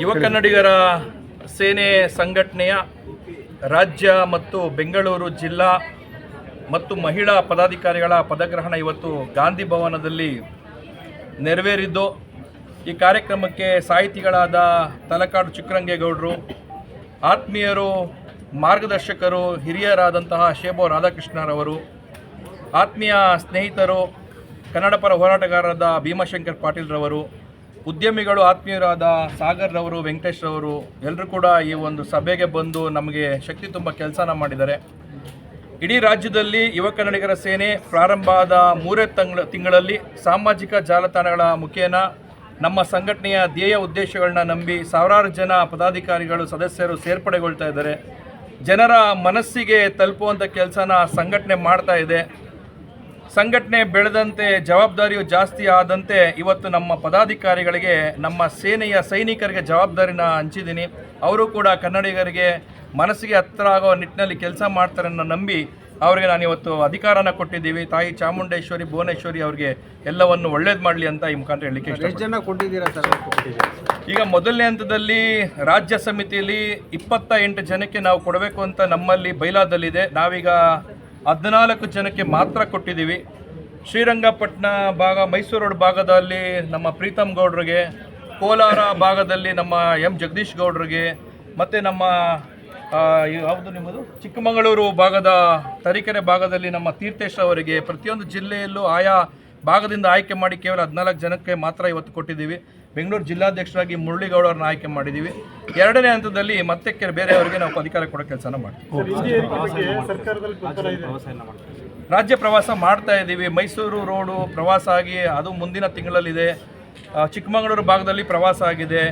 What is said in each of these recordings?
ಯುವ ಕನ್ನಡಿಗರ ಸೇನೆ ಸಂಘಟನೆಯ ರಾಜ್ಯ ಮತ್ತು ಬೆಂಗಳೂರು ಜಿಲ್ಲಾ ಮತ್ತು ಮಹಿಳಾ ಪದಾಧಿಕಾರಿಗಳ ಪದಗ್ರಹಣ ಇವತ್ತು ಗಾಂಧಿ ಭವನದಲ್ಲಿ ನೆರವೇರಿದ್ದು, ಈ ಕಾರ್ಯಕ್ರಮಕ್ಕೆ ಸಾಹಿತಿಗಳಾದ ತಲಕಾಡು ಚಿಕ್ಕರಂಗೇಗೌಡರು, ಆತ್ಮೀಯರು, ಮಾರ್ಗದರ್ಶಕರು, ಹಿರಿಯರಾದಂತಹ ಶೇಬೋ ರಾಧಾಕೃಷ್ಣರವರು, ಆತ್ಮೀಯ ಸ್ನೇಹಿತರು, ಕನ್ನಡ ಪರ ಹೋರಾಟಗಾರರಾದ ಭೀಮಾಶಂಕರ್ ಪಾಟೀಲ್ರವರು, ಉದ್ಯಮಿಗಳು ಆತ್ಮೀಯರಾದ ಸಾಗರ್ರವರು, ವೆಂಕಟೇಶ್ರವರು ಎಲ್ಲರೂ ಕೂಡ ಈ ಒಂದು ಸಭೆಗೆ ಬಂದು ನಮಗೆ ಶಕ್ತಿ ತುಂಬ ಕೆಲಸನ ಮಾಡಿದ್ದಾರೆ. ಇಡೀ ರಾಜ್ಯದಲ್ಲಿ ಯುವ ಕನ್ನಡಿಗರ ಸೇನೆ ಪ್ರಾರಂಭ ಆದ 3 ತಿಂಗಳಲ್ಲಿ ಸಾಮಾಜಿಕ ಜಾಲತಾಣಗಳ ಮುಖೇನ ನಮ್ಮ ಸಂಘಟನೆಯ ಧ್ಯೇಯ ಉದ್ದೇಶಗಳನ್ನ ನಂಬಿ ಸಾವಿರಾರು ಜನ ಪದಾಧಿಕಾರಿಗಳು ಸದಸ್ಯರು ಸೇರ್ಪಡೆಗೊಳ್ತಾ ಇದ್ದಾರೆ. ಜನರ ಮನಸ್ಸಿಗೆ ತಲುಪುವಂಥ ಕೆಲಸನ ಸಂಘಟನೆ ಮಾಡ್ತಾ ಇದೆ. ಸಂಘಟನೆ ಬೆಳೆದಂತೆ ಜವಾಬ್ದಾರಿಯು ಜಾಸ್ತಿ ಆದಂತೆ ಇವತ್ತು ನಮ್ಮ ಪದಾಧಿಕಾರಿಗಳಿಗೆ, ನಮ್ಮ ಸೇನೆಯ ಸೈನಿಕರಿಗೆ ಜವಾಬ್ದಾರಿನ ಹಂಚಿದ್ದೀನಿ. ಅವರು ಕೂಡ ಕನ್ನಡಿಗರಿಗೆ ಮನಸ್ಸಿಗೆ ಹತ್ತಿರ ಆಗೋ ನಿಟ್ಟಿನಲ್ಲಿ ಕೆಲಸ ಮಾಡ್ತಾರೆ ಅನ್ನೋ ನಂಬಿ ಅವರಿಗೆ ನಾನಿವತ್ತು ಅಧಿಕಾರನ ಕೊಟ್ಟಿದ್ದೀವಿ. ತಾಯಿ ಚಾಮುಂಡೇಶ್ವರಿ, ಭುವನೇಶ್ವರಿ ಅವರಿಗೆ ಎಲ್ಲವನ್ನು ಒಳ್ಳೇದು ಮಾಡಲಿ ಅಂತ ಈ ಮುಖಾಂತರ ಹೇಳಲಿಕ್ಕೆ ಈಗ ಮೊದಲನೇ ಹಂತದಲ್ಲಿ ರಾಜ್ಯ ಸಮಿತಿಯಲ್ಲಿ 28 ಜನಕ್ಕೆ ನಾವು ಕೊಡಬೇಕು ಅಂತ ನಮ್ಮಲ್ಲಿ ಬೈಲಾದಲ್ಲಿದೆ. ನಾವೀಗ 14 ಜನಕ್ಕೆ ಮಾತ್ರ ಕೊಟ್ಟಿದ್ದೀವಿ. ಶ್ರೀರಂಗಪಟ್ಟಣ ಭಾಗ, ಮೈಸೂರು ರೋಡ್ ಭಾಗದಲ್ಲಿ ನಮ್ಮ ಪ್ರೀತಮ್ ಗೌಡ್ರಿಗೆ, ಕೋಲಾರ ಭಾಗದಲ್ಲಿ ನಮ್ಮ ಜಗದೀಶ್ ಗೌಡ್ರಿಗೆ, ಮತ್ತು ನಮ್ಮ ಯಾವುದು ನಿಮ್ಮದು ಚಿಕ್ಕಮಗಳೂರು ಭಾಗದ ತರೀಕೆರೆ ಭಾಗದಲ್ಲಿ ನಮ್ಮ ತೀರ್ಥೇಶ್ ಅವರಿಗೆ, ಪ್ರತಿಯೊಂದು ಜಿಲ್ಲೆಯಲ್ಲೂ ಆಯಾ ಭಾಗದಿಂದ ಆಯ್ಕೆ ಮಾಡಿ ಕೇವಲ 14 ಜನಕ್ಕೆ ಮಾತ್ರ ಇವತ್ತು ಕೊಟ್ಟಿದ್ದೀವಿ. ಬೆಂಗಳೂರು ಜಿಲ್ಲಾಧ್ಯಕ್ಷರಾಗಿ ಮುರಳಿಗೌಡರನ್ನ ಆಯ್ಕೆ ಮಾಡಿದ್ದೀವಿ. 2ನೇ ಹಂತದಲ್ಲಿ ಮತ್ತೆ ಬೇರೆಯವರಿಗೆ ನಾವು ಅಧಿಕಾರ ಕೊಡೋ ಕೆಲಸನ ಮಾಡ್ತೀವಿ. ರಾಜ್ಯ ಪ್ರವಾಸ ಮಾಡ್ತಾ ಇದ್ದೀವಿ. ಮೈಸೂರು ರೋಡು ಪ್ರವಾಸ ಆಗಿ ಅದು ಮುಂದಿನ ತಿಂಗಳಲ್ಲಿದೆ. ಚಿಕ್ಕಮಗಳೂರು ಭಾಗದಲ್ಲಿ ಪ್ರವಾಸ ಆಗಿದೆ.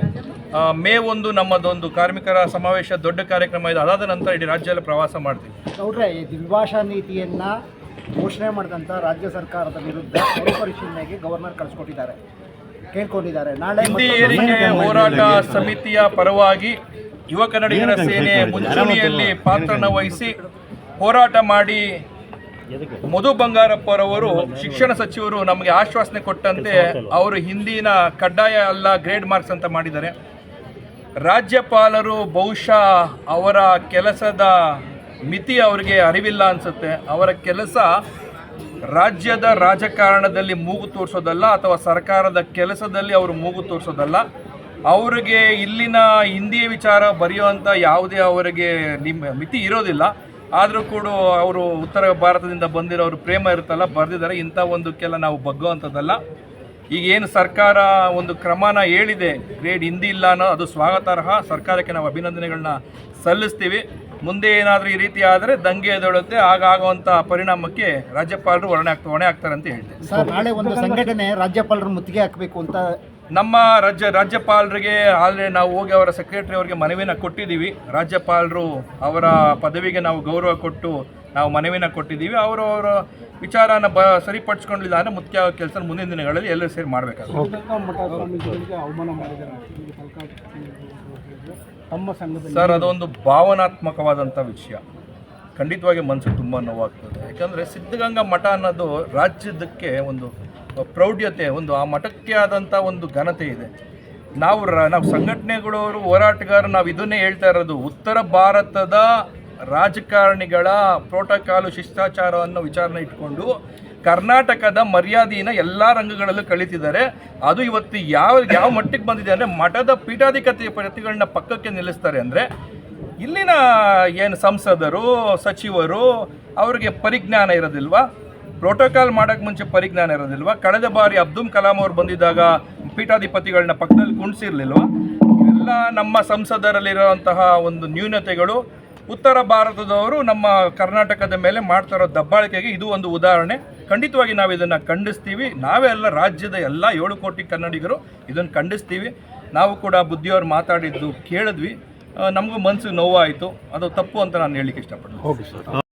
ಮೇ 1 ನಮ್ಮದೊಂದು ಕಾರ್ಮಿಕರ ಸಮಾವೇಶ ದೊಡ್ಡ ಕಾರ್ಯಕ್ರಮ ಇದೆ. ಅದಾದ ನಂತರ ಇಡೀ ರಾಜ್ಯದಲ್ಲಿ ಪ್ರವಾಸ ಮಾಡ್ತೀವಿ. ನೋಡ್ರೆ, ಈ ದ್ವಿಭಾಷಾ ನೀತಿಯನ್ನು ಘೋಷಣೆ ಮಾಡಿದಂಥ ರಾಜ್ಯ ಸರ್ಕಾರದ ವಿರುದ್ಧ ಪರಿಶೀಲನೆಗೆ ಗವರ್ನರ್ ಕಳಿಸ್ಕೊಟ್ಟಿದ್ದಾರೆ, ಕೇಳ್ಕೊಂಡಿದ್ದಾರೆ. ನಾಳೆ ಹಿಂದಿ ಏರಿಕೆ ಹೋರಾಟ ಸಮಿತಿಯ ಪರವಾಗಿ ಯುವ ಕನ್ನಡಿಗರ ಸೇನೆ ಮುಂಚೂಣಿಯಲ್ಲಿ ಪಾತ್ರನ ವಹಿಸಿ ಹೋರಾಟ ಮಾಡಿ ಮಧು ಬಂಗಾರಪ್ಪರವರು ಶಿಕ್ಷಣ ಸಚಿವರು ನಮಗೆ ಆಶ್ವಾಸನೆ ಕೊಟ್ಟಂತೆ ಅವರು ಹಿಂದಿನ ಕಡ್ಡಾಯ ಅಲ್ಲ, ಗ್ರೇಡ್ ಮಾರ್ಕ್ಸ್ ಅಂತ ಮಾಡಿದ್ದಾರೆ. ರಾಜ್ಯಪಾಲರು ಬಹುಶಃ ಅವರ ಕೆಲಸದ ಮಿತಿ ಅವರಿಗೆ ಅರಿವಿಲ್ಲ ಅನಿಸುತ್ತೆ. ಅವರ ಕೆಲಸ ರಾಜ್ಯದ ರಾಜಕಾರಣದಲ್ಲಿ ಮೂಗು ತೋರಿಸೋದಲ್ಲ, ಅಥವಾ ಸರ್ಕಾರದ ಕೆಲಸದಲ್ಲಿ ಅವರು ಮೂಗು ತೋರಿಸೋದಲ್ಲ. ಅವರಿಗೆ ಇಲ್ಲಿನ ಹಿಂದಿಯ ವಿಚಾರ ಬರೆಯುವಂಥ ಯಾವುದೇ ಅವರಿಗೆ ಮಿತಿ ಇರೋದಿಲ್ಲ. ಆದರೂ ಕೂಡ ಅವರು ಉತ್ತರ ಭಾರತದಿಂದ ಬಂದಿರೋರು ಪ್ರೇಮ ಇರುತ್ತಲ್ಲ, ಬರೆದಿದ್ದಾರೆ. ಇಂಥ ಒಂದಕ್ಕೆಲ್ಲ ನಾವು ಬಗ್ಗುವಂಥದ್ದಲ್ಲ. ಈಗೇನು ಸರ್ಕಾರ ಒಂದು ಕ್ರಮನ ಹೇಳಿದೆ, ಗ್ರೇಡ್ ಹಿಂದಿ ಇಲ್ಲ ಅನ್ನೋ, ಅದು ಸ್ವಾಗತಾರ್ಹ. ಸರ್ಕಾರಕ್ಕೆ ನಾವು ಅಭಿನಂದನೆಗಳನ್ನ ಸಲ್ಲಿಸ್ತೀವಿ. ಮುಂದೆ ಏನಾದರೂ ಈ ರೀತಿ ಆದರೆ ದಂಗೆ ಎದ್ದೇಳುತ್ತೆ. ಆಗುವಂಥ ಪರಿಣಾಮಕ್ಕೆ ರಾಜ್ಯಪಾಲರು ಹೊಣೆ ಆಗ್ತಾರೆ ಅಂತ ಹೇಳ್ತೇವೆ. ಸರ್, ನಾಳೆ ಒಂದು ಸಂಘಟನೆ ರಾಜ್ಯಪಾಲರು ಮುತ್ತಿಗೆ ಹಾಕಬೇಕು ಅಂತ ನಮ್ಮ ರಾಜ್ಯಪಾಲರಿಗೆ ಆಲ್ರೆಡಿ ನಾವು ಹೋಗಿ ಅವರ ಸೆಕ್ರೆಟರಿ ಅವರಿಗೆ ಮನವಿನ ಕೊಟ್ಟಿದ್ದೀವಿ. ರಾಜ್ಯಪಾಲರು ಅವರ ಪದವಿಗೆ ನಾವು ಗೌರವ ಕೊಟ್ಟು ನಾವು ಮನವಿನ ಕೊಟ್ಟಿದ್ದೀವಿ. ಅವರ ವಿಚಾರನ ಸರಿಪಡಿಸ್ಕೊಂಡಿಲ್ಲ ಅಂದರೆ ಮುಖ್ಯ ಕೆಲಸ ಮುಂದಿನ ದಿನಗಳಲ್ಲಿ ಎಲ್ಲರೂ ಸೇರಿ ಮಾಡಬೇಕಾಗುತ್ತೆ. ಸರ್, ಅದೊಂದು ಭಾವನಾತ್ಮಕವಾದಂಥ ವಿಷಯ. ಖಂಡಿತವಾಗಿ ಮನಸ್ಸಿಗೆ ತುಂಬ ನೋವಾಗ್ತದೆ. ಯಾಕಂದರೆ ಸಿದ್ಧಗಂಗಾ ಮಠ ಅನ್ನೋದು ರಾಜ್ಯದಕ್ಕೆ ಒಂದು ಪ್ರೌಢ್ಯತೆ, ಒಂದು ಆ ಮಠಕ್ಕೆ ಆದಂಥ ಒಂದು ಘನತೆ ಇದೆ. ನಾವು ಸಂಘಟನೆಗಳವರು, ಹೋರಾಟಗಾರರು, ನಾವು ಇದನ್ನೇ ಹೇಳ್ತಾ ಇರೋದು, ಉತ್ತರ ಭಾರತದ ರಾಜಕಾರಣಿಗಳ ಪ್ರೋಟೋಕಾಲು, ಶಿಷ್ಟಾಚಾರವನ್ನು ವಿಚಾರಣೆ ಇಟ್ಕೊಂಡು ಕರ್ನಾಟಕದ ಮರ್ಯಾದೆಯನ್ನು ಎಲ್ಲ ರಂಗಗಳಲ್ಲೂ ಕಳೀತಿದ್ದಾರೆ. ಅದು ಇವತ್ತು ಯಾವ ಮಟ್ಟಿಗೆ ಬಂದಿದೆ ಅಂದರೆ, ಮಠದ ಪೀಠಾಧಿಪತಿಗಳನ್ನ ಪಕ್ಕಕ್ಕೆ ನಿಲ್ಲಿಸ್ತಾರೆ. ಅಂದರೆ ಇಲ್ಲಿನ ಏನು ಸಂಸದರು, ಸಚಿವರು, ಅವರಿಗೆ ಪರಿಜ್ಞಾನ ಇರೋದಿಲ್ವಾ? ಪ್ರೋಟೋಕಾಲ್ ಮಾಡೋಕ್ಕೆ ಮುಂಚೆ ಪರಿಜ್ಞಾನ ಇರೋದಿಲ್ವಾ? ಕಳೆದ ಬಾರಿ ಅಬ್ದುಲ್ ಕಲಾಂ ಅವರು ಬಂದಿದ್ದಾಗ ಪೀಠಾಧಿಪತಿಗಳನ್ನ ಪಕ್ಕದಲ್ಲಿ ಕುಣಿಸಿರ್ಲಿಲ್ವಾ? ಎಲ್ಲ ನಮ್ಮ ಸಂಸದರಲ್ಲಿರುವಂತಹ ಒಂದು ನ್ಯೂನತೆಗಳು ಉತ್ತರ ಭಾರತದವರು ನಮ್ಮ ಕರ್ನಾಟಕದ ಮೇಲೆ ಮಾಡ್ತಾರೋ ದಬ್ಬಾಳಿಕೆಗೆ ಇದು ಒಂದು ಉದಾಹರಣೆ. ಖಂಡಿತವಾಗಿ ನಾವು ಇದನ್ನು ಖಂಡಿಸ್ತೀವಿ. ನಾವೇ ಎಲ್ಲ ರಾಜ್ಯದ ಎಲ್ಲ 7 ಕೋಟಿ ಕನ್ನಡಿಗರು ಇದನ್ನು ಖಂಡಿಸ್ತೀವಿ. ನಾವು ಕೂಡ ಬುದ್ಧಿಯವರು ಮಾತಾಡಿದ್ದು ಕೇಳಿದ್ವಿ. ನಮಗೂ ಮನಸ್ಸಿಗೆ ನೋವಾಯಿತು. ಅದು ತಪ್ಪು ಅಂತ ನಾನು ಹೇಳಲಿಕ್ಕೆ ಇಷ್ಟಪಡ್ತೀನಿ.